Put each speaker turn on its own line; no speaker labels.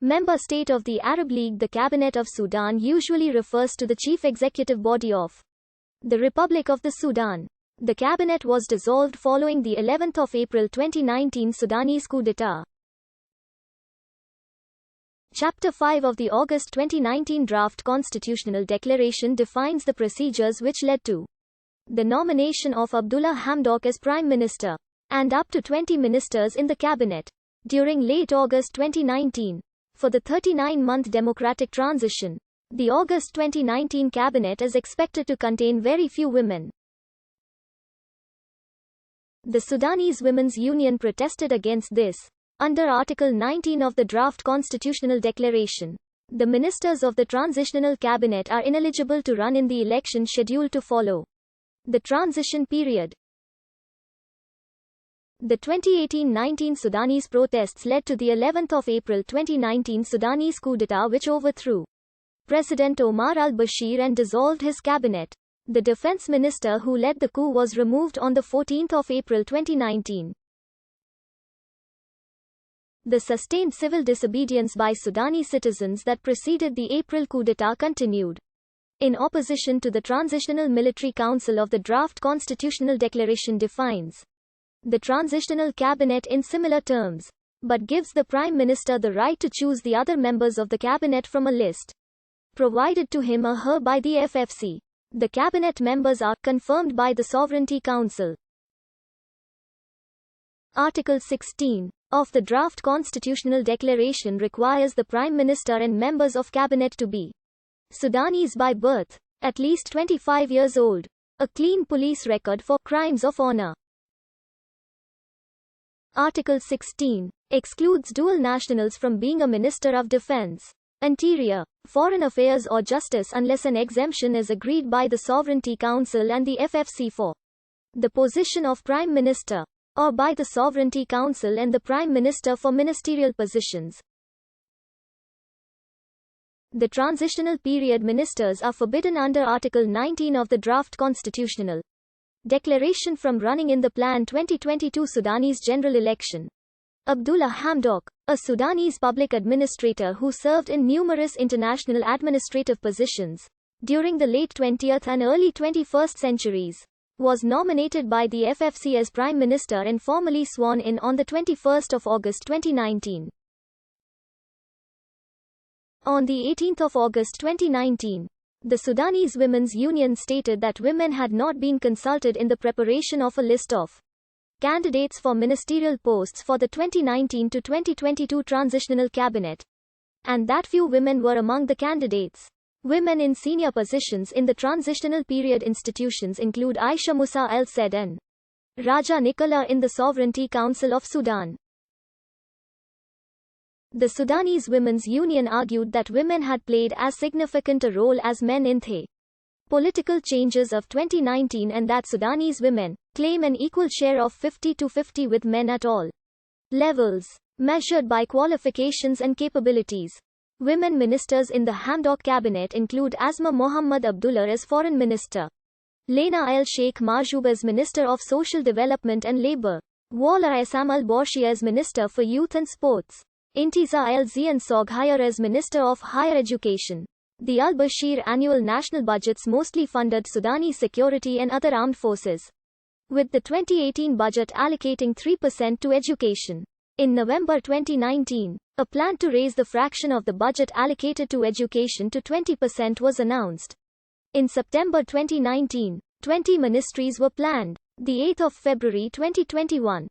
Member state of the Arab League. The Cabinet of Sudan usually refers to the chief executive body of the Republic of the Sudan. The cabinet was dissolved following the 11th of April 2019 Sudanese coup d'état. Chapter 5 of the August 2019 draft constitutional declaration defines the procedures which led to the nomination of Abdullah Hamdok as Prime Minister, and up to 20 ministers in the cabinet, during late August 2019. For the 39-month democratic transition, the August 2019 cabinet is expected to contain very few women. The Sudanese Women's Union protested against this. Under Article 19 of the draft constitutional declaration, the ministers of the transitional cabinet are ineligible to run in the election scheduled to follow the transition period. The 2018-19 Sudanese protests led to the 11th of April 2019 Sudanese coup d'état which overthrew President Omar al-Bashir and dissolved his cabinet. The defense minister who led the coup was removed on the 14th of April 2019. The sustained civil disobedience by Sudanese citizens that preceded the April coup d'état continued. In opposition to the Transitional Military Council of the draft constitutional declaration defines the transitional cabinet in similar terms, but gives the Prime Minister the right to choose the other members of the cabinet from a list provided to him or her by the FFC. The cabinet members are confirmed by the Sovereignty Council. Article 16 of the draft constitutional declaration requires the Prime Minister and members of cabinet to be Sudanese by birth, at least 25 years old, a clean police record for crimes of honor. Article 16 excludes dual nationals from being a Minister of Defense, Interior, Foreign Affairs or Justice unless an exemption is agreed by the Sovereignty Council and the FFC for the position of Prime Minister, or by the Sovereignty Council and the Prime Minister for ministerial positions. The transitional period ministers are forbidden under Article 19 of the draft constitutional declaration from running in the planned 2022 Sudanese general election. Abdullah Hamdok, a Sudanese public administrator who served in numerous international administrative positions during the late 20th and early 21st centuries, was nominated by the FFC as Prime Minister and formally sworn in on the 21st of August 2019. On the 18th of August 2019, the Sudanese Women's Union stated that women had not been consulted in the preparation of a list of candidates for ministerial posts for the 2019 to 2022 transitional cabinet, and that few women were among the candidates. Women in senior positions in the transitional period institutions include Aisha Musa El-Said and Raja Nicola in the Sovereignty Council of Sudan. The Sudanese Women's Union argued that women had played as significant a role as men in the political changes of 2019 and that Sudanese women claim an equal share of 50-50 with men at all levels, measured by qualifications and capabilities. Women ministers in the Hamdok cabinet include Asma Mohammed Abdullah as Foreign Minister, Lena El-Sheikh Marjoub as Minister of Social Development and Labour, Wala Essam Al-Borshi as Minister for Youth and Sports, Intiza El-Zian Soghayr as Minister of Higher Education. The al-Bashir annual national budgets mostly funded Sudanese security and other armed forces, with the 2018 budget allocating 3% to education. In November 2019, a plan to raise the fraction of the budget allocated to education to 20% was announced. In September 2019, 20 ministries were planned. The 8th of February 2021,